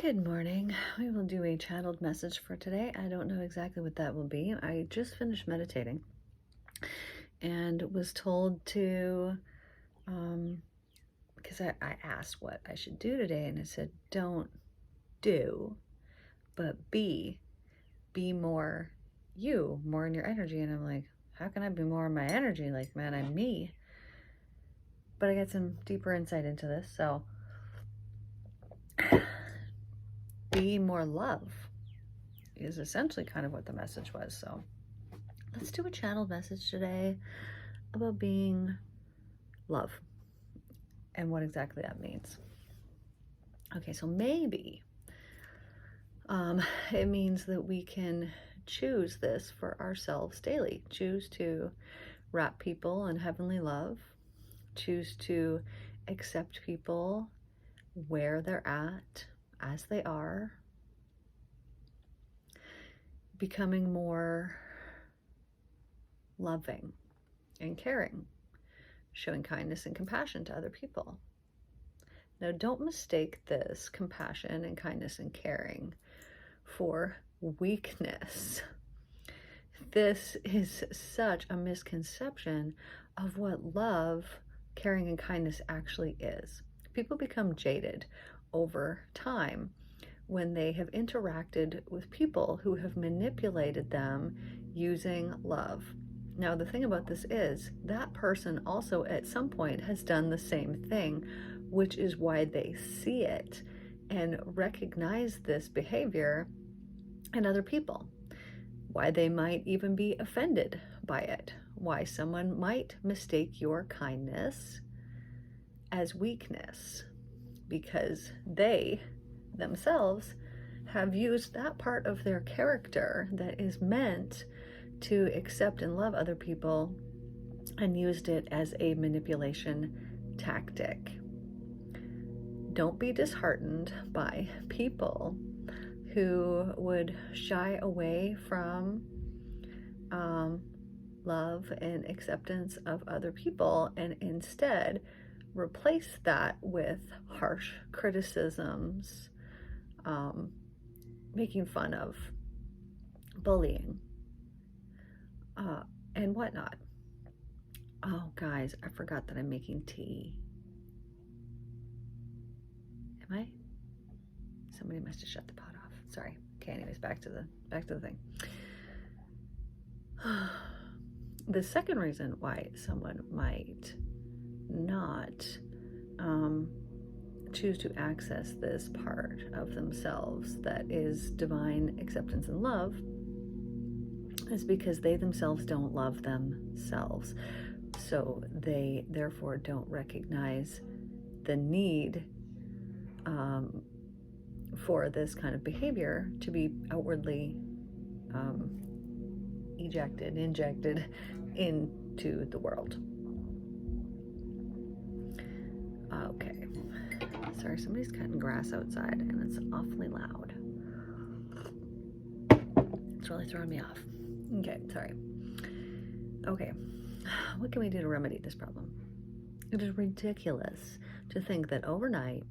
Good morning. We will do a channeled message for today. I don't know exactly what that will be. I just finished meditating and was told to, because I asked what I should do today, and it said, don't do, but be more you, more in your energy. And I'm like, how can I be more in my energy? Like, man, I'm me. But I got some deeper insight into this. So be more love is essentially kind of what the message was. So let's do a channeled message today about being love and what exactly that means. Okay, so maybe it means that we can choose this for ourselves daily. Choose to wrap people in heavenly love. Choose to accept people where they're at, as they are. Becoming more loving and caring. Showing kindness and compassion to other people. Now, don't mistake this compassion and kindness and caring for weakness. This is such a misconception of what love, caring, and kindness actually is. People become jaded over time when they have interacted with people who have manipulated them using love. Now, the thing about this is that person also at some point has done the same thing, which is why they see it and recognize this behavior in other people, why they might even be offended by it, why someone might mistake your kindness as weakness, because they themselves have used that part of their character that is meant to accept and love other people and used it as a manipulation tactic. Don't be disheartened by people who would shy away from love and acceptance of other people and instead replace that with harsh criticisms, making fun of, bullying, and whatnot. Oh, guys, I forgot that I'm making tea. Am I? Somebody must have shut the pot off. Sorry. Okay, anyways, back to the thing. The second reason why someone might not choose to access this part of themselves that is divine acceptance and love is because they themselves don't love themselves. So they therefore don't recognize the need for this kind of behavior to be outwardly injected into the world. Okay. Sorry, somebody's cutting grass outside and it's awfully loud. It's really throwing me off. Okay, sorry. Okay, what can we do to remedy this problem? It is ridiculous to think that overnight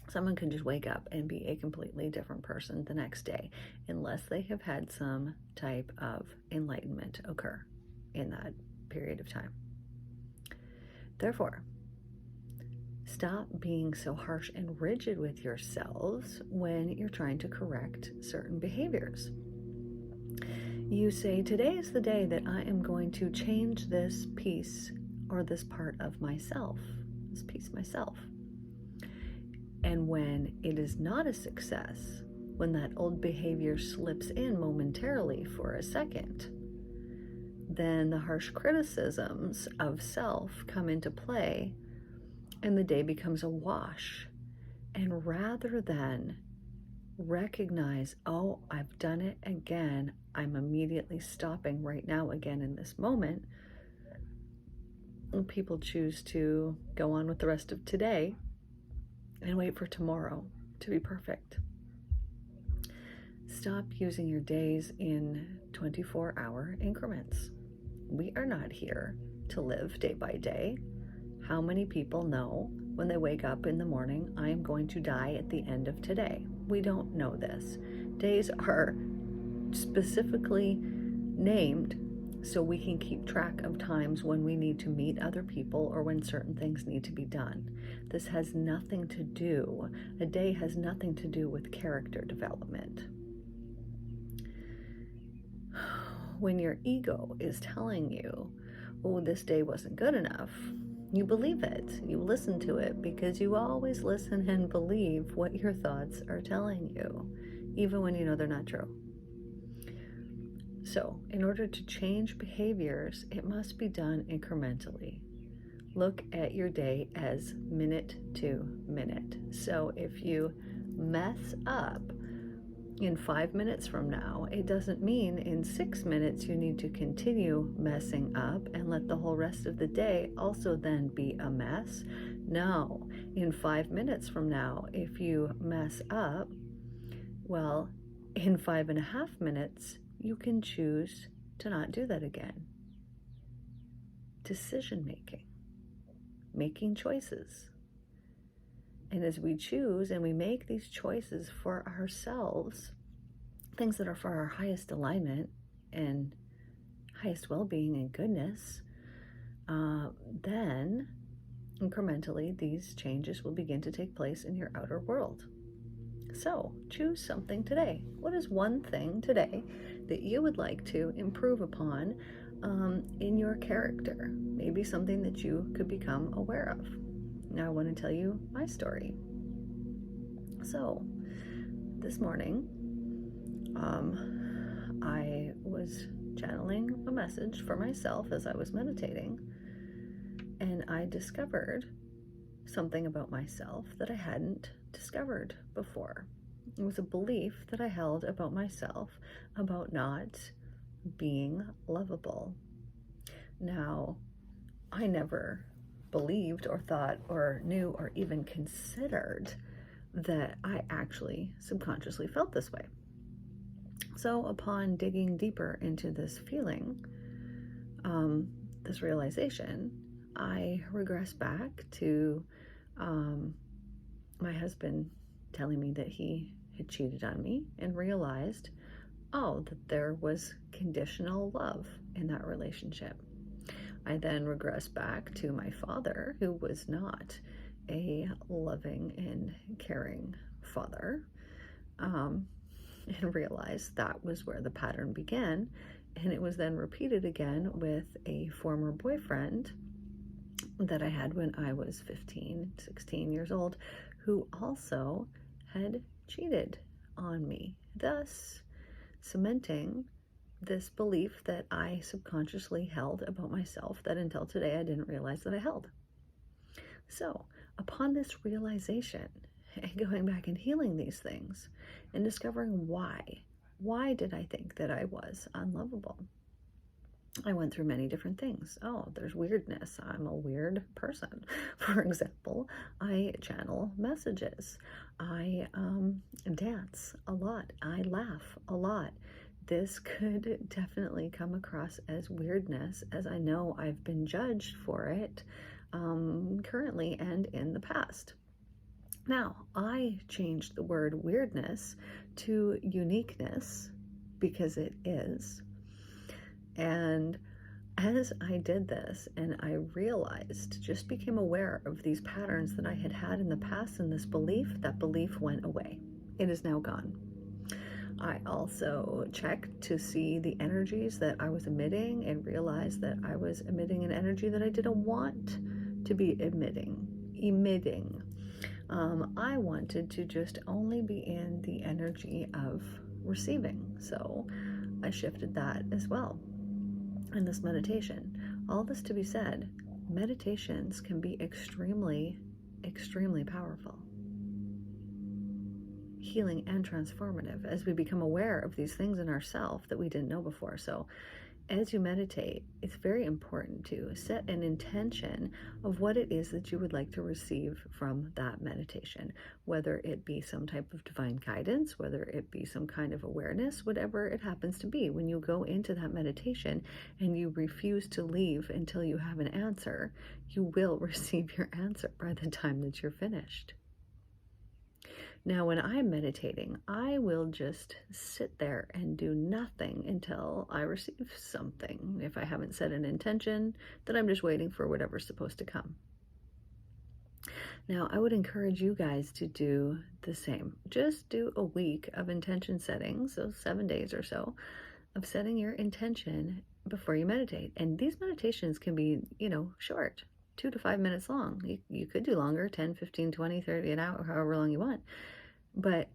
someone can just wake up and be a completely different person the next day unless they have had some type of enlightenment occur in that period of time. Therefore, stop being so harsh and rigid with yourselves when you're trying to correct certain behaviors. You say, today is the day that I am going to change this piece or this part of myself, this piece myself. And when it is not a success, when that old behavior slips in momentarily for a second, then the harsh criticisms of self come into play and the day becomes a wash. And rather than recognize, oh, I've done it again, I'm immediately stopping right now again in this moment, people choose to go on with the rest of today and wait for tomorrow to be perfect. Stop using your days in 24-hour increments. We are not here to live day by day. How many people know when they wake up in the morning, I am going to die at the end of today. We don't know this. Days are specifically named so we can keep track of times when we need to meet other people or when certain things need to be done. This has nothing to do, a day has nothing to do with character development. When your ego is telling you, oh, this day wasn't good enough, you believe it. You listen to it because you always listen and believe what your thoughts are telling you, even when you know they're not true. So, in order to change behaviors, it must be done incrementally. Look at your day as minute to minute. So, if you mess up in 5 minutes from now, it doesn't mean in 6 minutes you need to continue messing up and let the whole rest of the day also then be a mess. No, in 5 minutes from now, if you mess up, well, in 5.5 minutes, you can choose to not do that again. Decision making, making choices. And as we choose and we make these choices for ourselves, things that are for our highest alignment and highest well-being and goodness, then incrementally these changes will begin to take place in your outer world. So choose something today. What is one thing today that you would like to improve upon in your character? Maybe something that you could become aware of. Now I want to tell you my story. So this morning, I was channeling a message for myself as I was meditating, and I discovered something about myself that I hadn't discovered before. It was a belief that I held about myself about not being lovable. Now, I never believed or thought or knew or even considered that I actually subconsciously felt this way. So upon digging deeper into this feeling, this realization, I regress back to my husband telling me that he had cheated on me and realized, that there was conditional love in that relationship. I then regress back to my father, who was not a loving and caring father, and realized that was where the pattern began. And it was then repeated again with a former boyfriend that I had when I was 15, 16 years old, who also had cheated on me, thus cementing this belief that I subconsciously held about myself that until today I didn't realize that I held. So upon this realization and going back and healing these things and discovering why did I think that I was unlovable? I went through many different things. There's weirdness. I'm a weird person. For example, I channel messages. I dance a lot. I laugh a lot. This could definitely come across as weirdness, as I know I've been judged for it currently and in the past. Now, I changed the word weirdness to uniqueness because it is. And as I did this and I realized, just became aware of these patterns that I had had in the past and this belief, that belief went away. It is now gone. I also checked to see the energies that I was emitting and realized that I was emitting an energy that I didn't want to be emitting. I wanted to just only be in the energy of receiving. So I shifted that as well in this meditation. All this to be said, meditations can be extremely, extremely powerful, healing and transformative as we become aware of these things in ourselves that we didn't know before. So as you meditate, it's very important to set an intention of what it is that you would like to receive from that meditation, whether it be some type of divine guidance, whether it be some kind of awareness, whatever it happens to be. When you go into that meditation and you refuse to leave until you have an answer, you will receive your answer by the time that you're finished. Now, when I'm meditating, I will just sit there and do nothing until I receive something. If I haven't set an intention, then I'm just waiting for whatever's supposed to come. Now, I would encourage you guys to do the same. Just do a week of intention setting, so 7 days or so, of setting your intention before you meditate. And these meditations can be, short, 2 to 5 minutes long. You could do longer, 10, 15, 20, 30, an hour, however long you want. But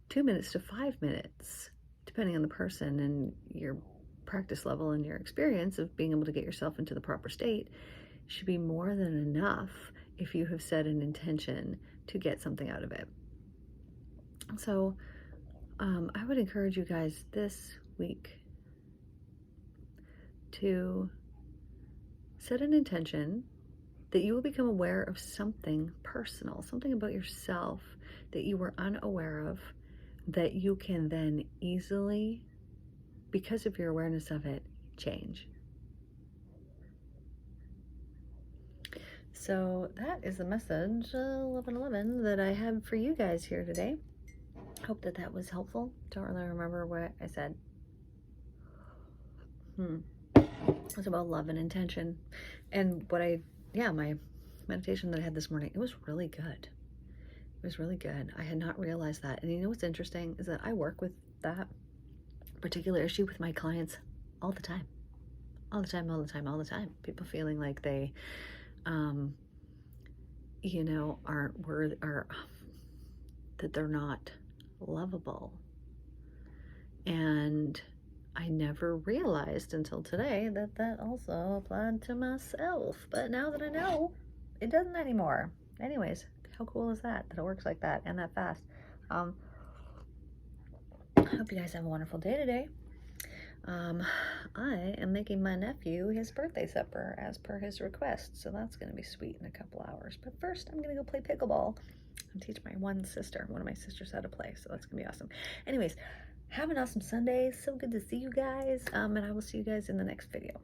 2 minutes to 5 minutes, depending on the person and your practice level and your experience of being able to get yourself into the proper state, should be more than enough if you have set an intention to get something out of it. So I would encourage you guys this week to set an intention that you will become aware of something personal, something about yourself that you were unaware of, that you can then easily, because of your awareness of it, change. So that is the message 1111 that I have for you guys here today. Hope that was helpful. Don't really remember what I said. It was about love and intention. And my meditation that I had this morning, it was really good. It was really good. I had not realized that. And you know what's interesting is that I work with that particular issue with my clients all the time. All the time. People feeling like they, aren't worthy, or that they're not lovable. And I never realized until today that also applied to myself. But now that I know, it doesn't anymore. Anyways, how cool is that it works like that and that fast? I hope you guys have a wonderful day today. I am making my nephew his birthday supper as per his request, so that's going to be sweet in a couple hours. But first, I'm going to go play pickleball and teach one of my sisters how to play, so that's going to be awesome. Anyways, have an awesome Sunday. So good to see you guys, and I will see you guys in the next video.